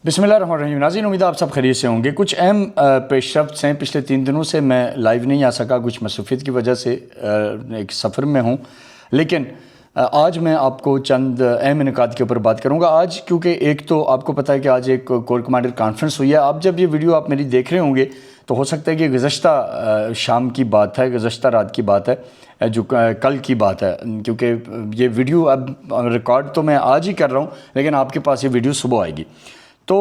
बिस्मिल्लाहिर्रहमानिर्रहीम। नाज़रीन, उम्मीद आप सब खैरियत से होंगे। कुछ अहम पेश रफ्त हैं। पिछले 3 दिनों से मैं लाइव नहीं आ सका, कुछ मसरूफियत की वजह से एक सफ़र में हूँ, लेकिन आज मैं आपको चंद अहम इनकात के ऊपर बात करूँगा। आज क्योंकि एक तो आपको पता है कि आज एक कोर कमांडर कॉन्फ्रेंस हुई है। अब जब ये वीडियो आप मेरी देख रहे होंगे तो हो सकता है कि गुज़श्ता शाम की बात है, गुज़श्ता रात की बात है, जो कल की बात है, क्योंकि ये वीडियो अब रिकॉर्ड तो मैं आज ही कर रहा हूँ, लेकिन आपके पास ये वीडियो सुबह आएगी। तो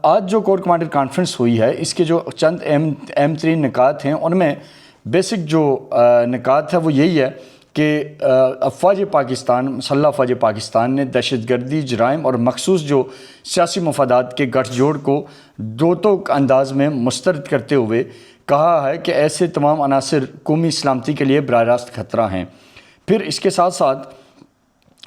आज जो कोर कमांडर कॉन्फ्रेंस हुई है, इसके जो चंद अहम तरीन निकात हैं, उनमें बेसिक जो निकात है वो यही है कि अफ़वाज पाकिस्तान, मुसल्लह अफ़वाज पाकिस्तान ने दहशतगर्दी, जराइम और मखसूस जो सियासी मफादात के गठजोड़ को दो टोक अंदाज में मुस्तरद करते हुए कहा है कि ऐसे तमाम अनासर कौमी सलामती के लिए बराह रास्त ख़तरा हैं। फिर इसके साथ साथ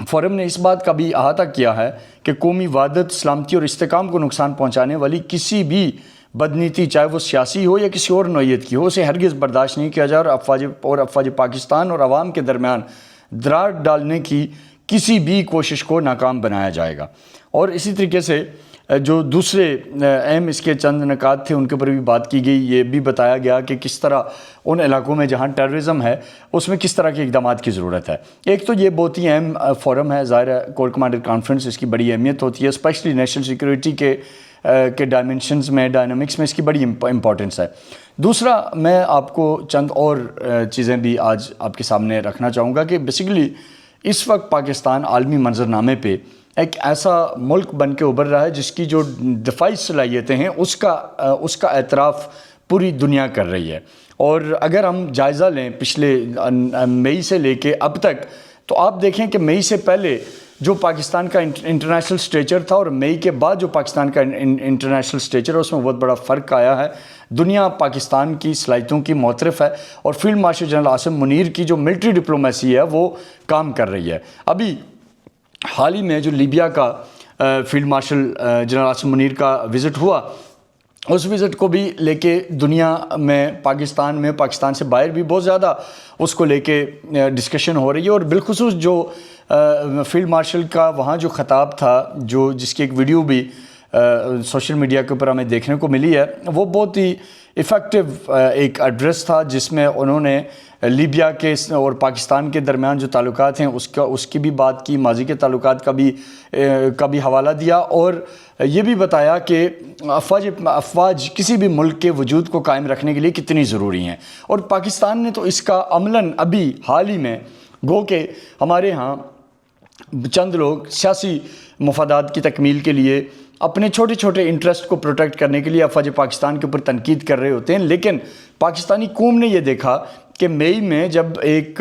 फोरम ने इस बात का भी अहाता किया है कि कौमी वादत, सलामती और इस्तेकाम को नुकसान पहुँचाने वाली किसी भी बदनीति, चाहे वो सियासी हो या किसी और नौइयत की हो, उसे हरगिज़ बर्दाश्त नहीं किया जाए और अफ़वाज पाकिस्तान और अवाम के दरमियान दरार डालने की किसी भी कोशिश को नाकाम बनाया जाएगा। और इसी तरीके से जो दूसरे अहम इसके चंद निकात थे उनके ऊपर भी बात की गई। ये भी बताया गया कि किस तरह उन इलाकों में जहाँ टेररिज्म है उसमें किस तरह के इक़दाम की ज़रूरत है। एक तो ये बहुत ही अहम फोरम है, ज़ाहिर है कोर कमांडर कॉन्फ्रेंस, इसकी बड़ी अहमियत होती है, स्पेशली नेशनल सिक्योरिटी के डायमेंशंस में, डायनामिक्स में इसकी बड़ी इम्पॉर्टेंस है। दूसरा, मैं आपको चंद और चीज़ें भी आज आपके सामने रखना चाहूँगा कि बेसिकली इस वक्त पाकिस्तान आलमी मंजरनामे पे एक ऐसा मुल्क बन के उभर रहा है जिसकी जो दफाई सलाहियतें हैं उसका एतराफ़ पूरी दुनिया कर रही है। और अगर हम जायज़ा लें पिछले मई से लेके अब तक, तो आप देखें कि मई से पहले जो पाकिस्तान का इंटरनेशनल स्टेचर था और मई के बाद जो पाकिस्तान का इंटरनेशनल स्टेचर है उसमें बहुत बड़ा फ़र्क आया है। दुनिया पाकिस्तान की सलाहियतों की मोतरफ़ है और field marshal general Asim Munir की जो मिलिट्री डिप्लोमेसी है वो काम कर रही है। अभी हाल ही में जो लीबिया का field marshal general Asim Munir का विज़िट हुआ, उस विज़िट को भी लेके दुनिया में पाकिस्तान से बाहर भी बहुत ज़्यादा उसको लेके डिस्कशन हो रही है। और बिलखुसूस जो फील्ड मार्शल का वहाँ जो ख़ताब था, जो जिसकी एक वीडियो भी सोशल मीडिया के ऊपर हमें देखने को मिली है, वो बहुत ही इफ़ेक्टिव एक एड्रेस था जिसमें उन्होंने लीबिया के और पाकिस्तान के दरमियान जो ताल्लुकात हैं उसकी भी बात की, माजी के ताल्लुकात का भी हवाला दिया और ये भी बताया कि अफ़वाज किसी भी मुल्क के वजूद को कायम रखने के लिए कितनी ज़रूरी हैं। और पाकिस्तान ने तो इसका अमलन अभी हाल ही में गो के हमारे यहाँ चंद लोग सियासी मफादात की तकमील के लिए अपने छोटे छोटे इंटरेस्ट को प्रोटेक्ट करने के लिए अफ़वाज पाकिस्तान के ऊपर तनकीद कर रहे होते हैं, लेकिन पाकिस्तानी कौम ने यह देखा कि मई में जब एक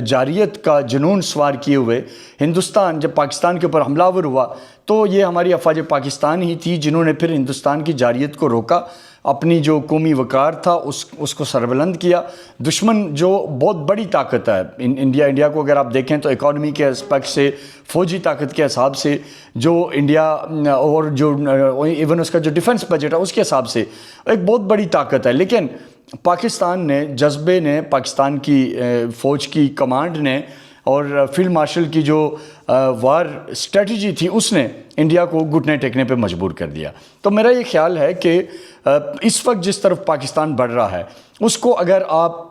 जारियत का जुनून सवार किए हुए हिंदुस्तान जब पाकिस्तान के ऊपर हमलावर हुआ, तो ये हमारी अफ़वाज पाकिस्तान ही थी जिन्होंने फिर हिंदुस्तान की जारियत को रोका, अपनी जो कौमी वक़ार था उसको सरबुलंद किया। दुश्मन जो बहुत बड़ी ताकत है इंडिया को अगर आप देखें तो इकॉनमी के एस्पेक्ट से, फ़ौजी ताकत के हिसाब से जो इंडिया और जो इवन उसका जो डिफेंस बजट है उसके हिसाब से एक बहुत बड़ी ताकत है। लेकिन पाकिस्तान ने, जज्बे ने, पाकिस्तान की फ़ौज की कमांड ने और फील्ड मार्शल की जो वार स्ट्रेटजी थी उसने इंडिया को घुटने टेकने पे मजबूर कर दिया। तो मेरा ये ख्याल है कि इस वक्त जिस तरफ पाकिस्तान बढ़ रहा है उसको अगर आप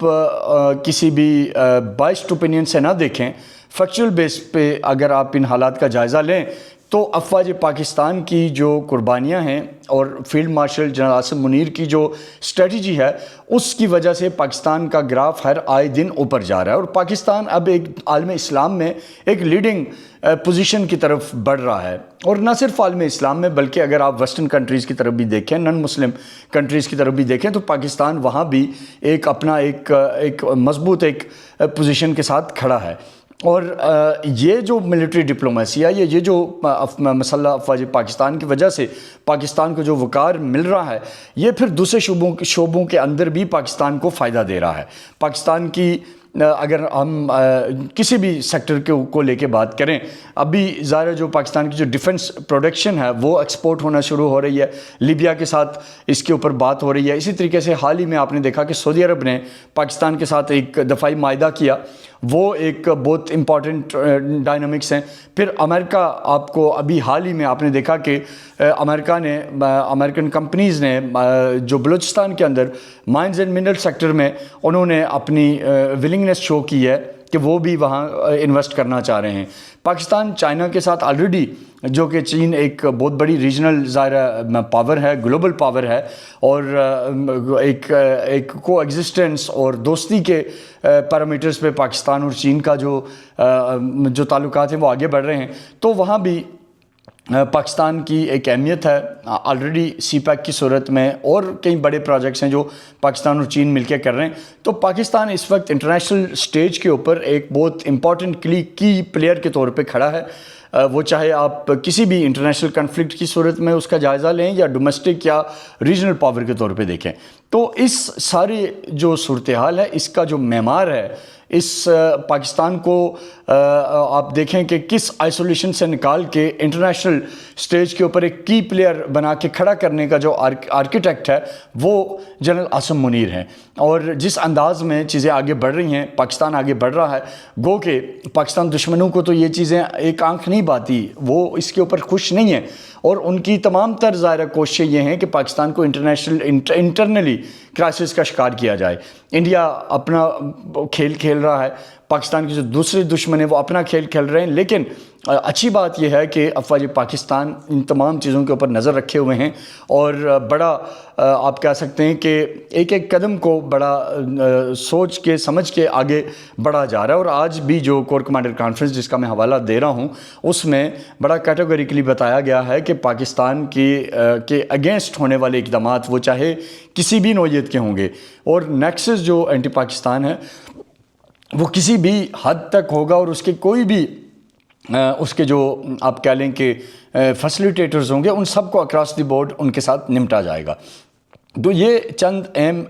किसी भी बायस्ड ओपिनियन से ना देखें, फैक्चुअल बेस पे अगर आप इन हालात का जायज़ा लें, तो अफ़वाज पाकिस्तान की जो कुर्बानियाँ हैं और field marshal general Asim Munir की जो स्ट्रेटजी है उसकी वजह से पाकिस्तान का ग्राफ हर आए दिन ऊपर जा रहा है और पाकिस्तान अब एक आलम इस्लाम में एक लीडिंग पोजीशन की तरफ बढ़ रहा है। और न सिर्फ आलम इस्लाम में बल्कि अगर आप वेस्टर्न कंट्रीज़ की तरफ भी देखें, नॉन मुस्लिम कंट्रीज़ की तरफ भी देखें, तो पाकिस्तान वहाँ भी एक अपना एक मजबूत एक पोजीशन के साथ खड़ा है। और ये जो मिलिट्री डिप्लोमेसी है, ये जो मसल्ला अफ़वाज पाकिस्तान की वजह से पाकिस्तान को जो वक़ार मिल रहा है, ये फिर दूसरे शोबों के अंदर भी पाकिस्तान को फ़ायदा दे रहा है। पाकिस्तान की अगर हम किसी भी सेक्टर को लेके बात करें, अभी ज़ाहिर जो पाकिस्तान की जो डिफेंस प्रोडक्शन है वो एक्सपोर्ट होना शुरू हो रही है, लीबिया के साथ इसके ऊपर बात हो रही है। इसी तरीके से हाल ही में आपने देखा कि सऊदी अरब ने पाकिस्तान के साथ एक दफ़ाई माहिदा किया وہ ایک بہت امپورٹنٹ ڈائنامکس ہیں. پھر امریکہ, آپ کو ابھی حال ہی میں آپ نے دیکھا کہ امریکن کمپنیز نے جو بلوچستان کے اندر مائنز اینڈ منرل سیکٹر میں انہوں نے اپنی ولنگنس شو کی ہے کہ وہ بھی وہاں انویسٹ کرنا چاہ رہے ہیں. پاکستان چائنا کے ساتھ آلریڈی, جو کہ چین ایک بہت بڑی ریجنل ظاہرہ پاور ہے, گلوبل پاور ہے, اور ایک کو ایگزسٹنس اور دوستی کے پیرامیٹرز پہ پاکستان اور چین کا جو تعلقات ہیں وہ آگے بڑھ رہے ہیں, تو وہاں بھی پاکستان کی ایک اہمیت ہے. آلریڈی سی پیک کی صورت میں اور کئی بڑے پروجیکٹس ہیں جو پاکستان اور چین مل کے کر رہے ہیں. تو پاکستان اس وقت انٹرنیشنل سٹیج کے اوپر ایک بہت امپورٹنٹ کی پلیئر کے طور پہ کھڑا ہے. وہ چاہے آپ کسی بھی انٹرنیشنل کنفلکٹ کی صورت میں اس کا جائزہ لیں یا ڈومیسٹک یا ریجنل پاور کے طور پہ دیکھیں, تو اس ساری جو صورتحال ہے, اس کا جو معمار ہے, اس پاکستان کو آپ دیکھیں کہ کس آئسولیشن سے نکال کے انٹرنیشنل سٹیج کے اوپر ایک کی پلیئر بنا کے کھڑا کرنے کا جو آرکیٹیکٹ ہے وہ جنرل عاصم منیر ہیں. اور جس انداز میں چیزیں آگے بڑھ رہی ہیں, پاکستان آگے بڑھ رہا ہے, گو کہ پاکستان دشمنوں کو تو یہ چیزیں ایک آنکھ نہیں باتی, وہ اس کے اوپر خوش نہیں ہیں, اور ان کی تمام تر ظاہرہ کوششیں یہ ہیں کہ پاکستان کو انٹرنلی کرائسس کا شکار کیا جائے. انڈیا اپنا کھیل کھیل رہا ہے, پاکستان کے جو دوسرے دشمن ہیں وہ اپنا کھیل کھیل رہے ہیں, لیکن اچھی بات یہ ہے کہ افواج پاکستان ان تمام چیزوں کے اوپر نظر رکھے ہوئے ہیں, اور بڑا آپ کہہ سکتے ہیں کہ ایک ایک قدم کو بڑا سوچ کے سمجھ کے آگے بڑھا جا رہا ہے. اور آج بھی جو کور کمانڈر کانفرنس جس کا میں حوالہ دے رہا ہوں, اس میں بڑا کیٹیگوریکلی بتایا گیا ہے کہ پاکستان کے اگینسٹ ہونے والے اقدامات, وہ چاہے کسی بھی نوعیت کے ہوں گے, اور نیکسس جو اینٹی پاکستان ہے وہ کسی بھی حد تک ہوگا, اور اس کے کوئی بھی اس کے جو آپ کہہ لیں کہ فیسیلیٹیٹرز ہوں گے, ان سب کو اکراس دی بورڈ ان کے ساتھ نمٹا جائے گا. تو یہ چند اہم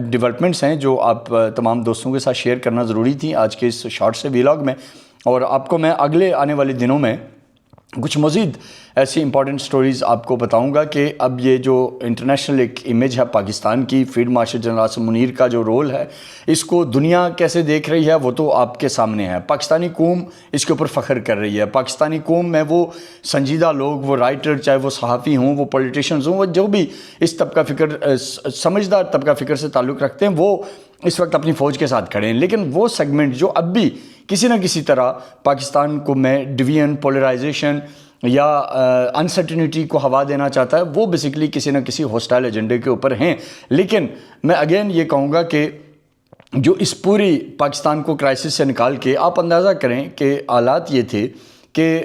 ڈیولپمنٹس ہیں جو آپ تمام دوستوں کے ساتھ شیئر کرنا ضروری تھی آج کے اس شارٹ سے ویلاگ میں, اور آپ کو میں اگلے آنے والے دنوں میں کچھ مزید ایسی امپورٹنٹ سٹوریز آپ کو بتاؤں گا کہ اب یہ جو انٹرنیشنل ایک امیج ہے پاکستان کی, field marshal general Asim Munir کا جو رول ہے, اس کو دنیا کیسے دیکھ رہی ہے وہ تو آپ کے سامنے ہے. پاکستانی قوم اس کے اوپر فخر کر رہی ہے. پاکستانی قوم میں وہ سنجیدہ لوگ, وہ رائٹر, چاہے وہ صحافی ہوں, وہ پولیٹیشنز ہوں, وہ جو بھی اس طبقہ فکر سمجھدار طبقہ فکر سے تعلق رکھتے ہیں, وہ اس وقت اپنی فوج کے ساتھ کھڑے ہیں. لیکن وہ سیگمنٹ جو اب بھی کسی نہ کسی طرح پاکستان کو میں ڈویژن, پولرائزیشن یا انسرٹینٹی کو ہوا دینا چاہتا ہے, وہ بیسیکلی کسی نہ کسی ہوسٹائل ایجنڈے کے اوپر ہیں. لیکن میں اگین یہ کہوں گا کہ جو اس پوری پاکستان کو کرائسس سے نکال کے آپ اندازہ کریں کہ حالات یہ تھے کہ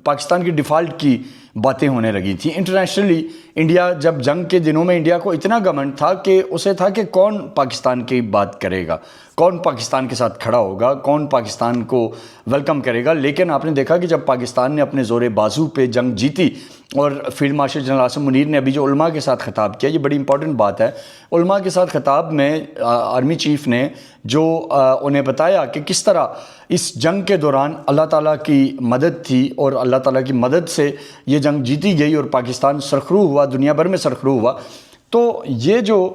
پاکستان کی ڈیفالٹ کی باتیں ہونے لگی تھیں انٹرنیشنلی. انڈیا جب جنگ کے دنوں میں انڈیا کو اتنا گھمنڈ تھا کہ اسے تھا کہ کون پاکستان کی بات کرے گا, کون پاکستان کے ساتھ کھڑا ہوگا, کون پاکستان کو ویلکم کرے گا. لیکن آپ نے دیکھا کہ جب پاکستان نے اپنے زور بازو پہ جنگ جیتی, اور field marshal general Asim Munir نے ابھی جو علماء کے ساتھ خطاب کیا, یہ بڑی امپورٹنٹ بات ہے. علماء کے ساتھ خطاب میں آرمی چیف نے جو انہیں بتایا کہ کس طرح اس جنگ کے دوران اللہ تعالیٰ کی مدد تھی, اور اللہ تعالیٰ کی مدد سے یہ جنگ جیتی گئی اور پاکستان سرخرو ہوا, دنیا بھر میں سرخرو ہوا. تو یہ جو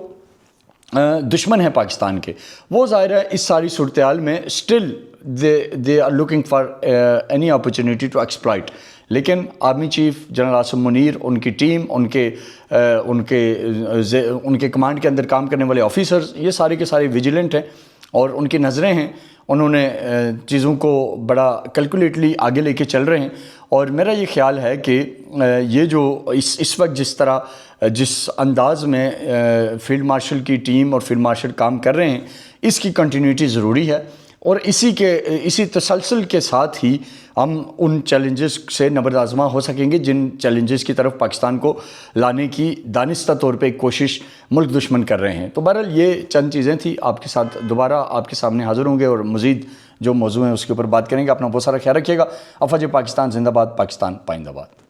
دشمن ہیں پاکستان کے, وہ ظاہر ہے اس ساری صورتحال میں still they are looking for any opportunity to exploit. لیکن army chief general Asim Munir, ان کی ٹیم, ان کے کمانڈ کے اندر کام کرنے والے آفیسرز, یہ سارے کے سارے ویجیلنٹ ہیں, اور ان کی نظریں ہیں, انہوں نے چیزوں کو بڑا کیلکولیٹلی آگے لے کے چل رہے ہیں. اور میرا یہ خیال ہے کہ یہ جو اس وقت جس انداز میں فیلڈ مارشل کی ٹیم اور فیلڈ مارشل کام کر رہے ہیں, اس کی کنٹینیوٹی ضروری ہے, اور اسی تسلسل کے ساتھ ہی ہم ان چیلنجز سے نبرد آزما ہو سکیں گے جن چیلنجز کی طرف پاکستان کو لانے کی دانستہ طور پہ ایک کوشش ملک دشمن کر رہے ہیں. تو بہرحال یہ چند چیزیں تھیں, آپ کے ساتھ دوبارہ آپ کے سامنے حاضر ہوں گے, اور مزید جو موضوع ہیں اس کے اوپر بات کریں گے. اپنا بہت سارا خیال رکھیے گا. افواج پاکستان زندہ باد, پاکستان پائندہ باد.